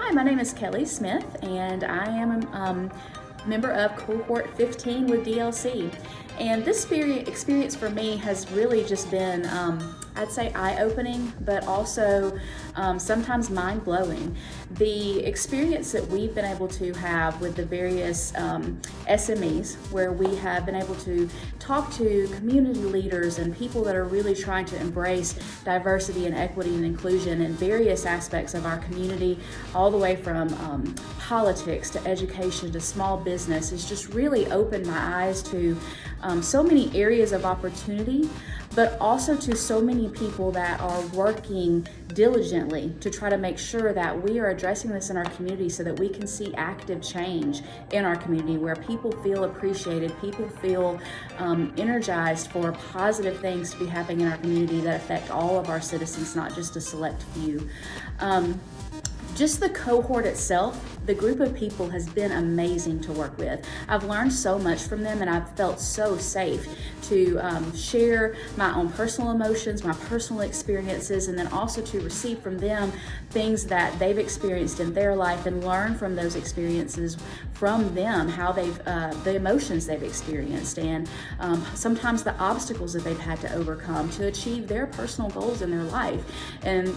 Hi, my name is Kelly Smith, and I am a member of Cohort 15 with DLC. And this experience for me has really just been, I'd say, eye-opening, but also sometimes mind-blowing. The experience that we've been able to have with the various SMEs, where we have been able to talk to community leaders and people that are really trying to embrace diversity and equity and inclusion in various aspects of our community, all the way from politics to education to small business, has just really opened my eyes to so many areas of opportunity, but also to so many people that are working diligently to try to make sure that we are addressing this in our community so that we can see active change in our community where people feel appreciated, people feel energized for positive things to be happening in our community that affect all of our citizens, not just a select few. Just the cohort itself, the group of people has been amazing to work with. I've learned so much from them, and I've felt so safe to share my own personal emotions, my personal experiences, and then also to receive from them things that they've experienced in their life and learn from those experiences from them, how the emotions they've experienced, and sometimes the obstacles that they've had to overcome to achieve their personal goals in their life. And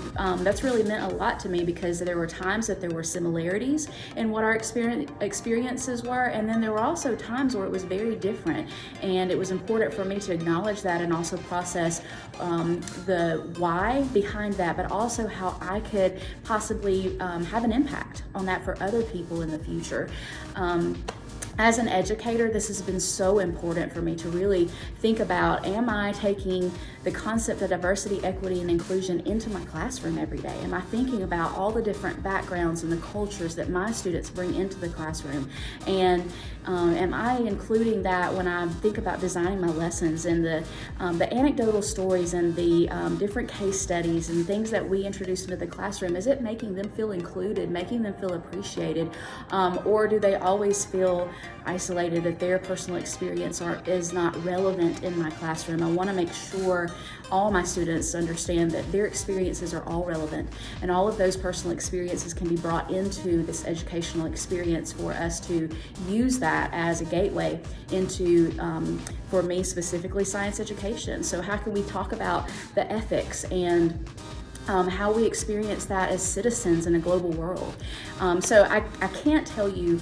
that's really meant a lot to me, because there were times that there were similarities in what our experiences were, and then there were also times where it was very different, and it was important for me to acknowledge that and also process the why behind that, but also how I could possibly have an impact on that for other people in the future. As an educator, this has been so important for me to really think about, am I taking the concept of diversity, equity, and inclusion into my classroom every day? Am I thinking about all the different backgrounds and the cultures that my students bring into the classroom? And am I including that when I think about designing my lessons, and the anecdotal stories and the different case studies and things that we introduce into the classroom? Is it making them feel included, making them feel appreciated, or do they always feel isolated, that their personal experience is not relevant in my classroom? I want to make sure all my students understand that their experiences are all relevant, and all of those personal experiences can be brought into this educational experience for us to use that as a gateway into, for me specifically, science education. So how can we talk about the ethics and how we experience that as citizens in a global world? So I can't tell you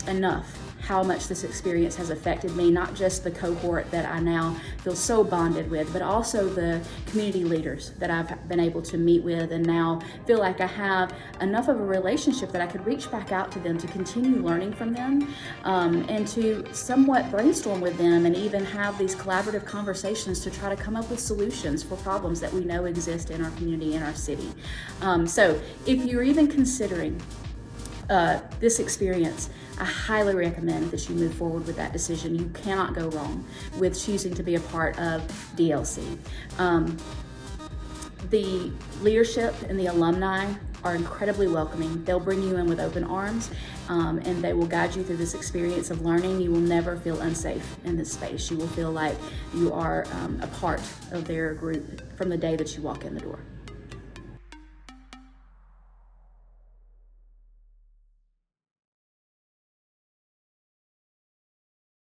enough how much this experience has affected me, not just the cohort that I now feel so bonded with, but also the community leaders that I've been able to meet with, and now feel like I have enough of a relationship that I could reach back out to them to continue learning from them, and to somewhat brainstorm with them and even have these collaborative conversations to try to come up with solutions for problems that we know exist in our community, in our city. So if you're even considering this experience, I highly recommend that you move forward with that decision. You cannot go wrong with choosing to be a part of DLC. The leadership and the alumni are incredibly welcoming. They'll bring you in with open arms, and they will guide you through this experience of learning. You will never feel unsafe in this space. You will feel like you are a part of their group from the day that you walk in the door.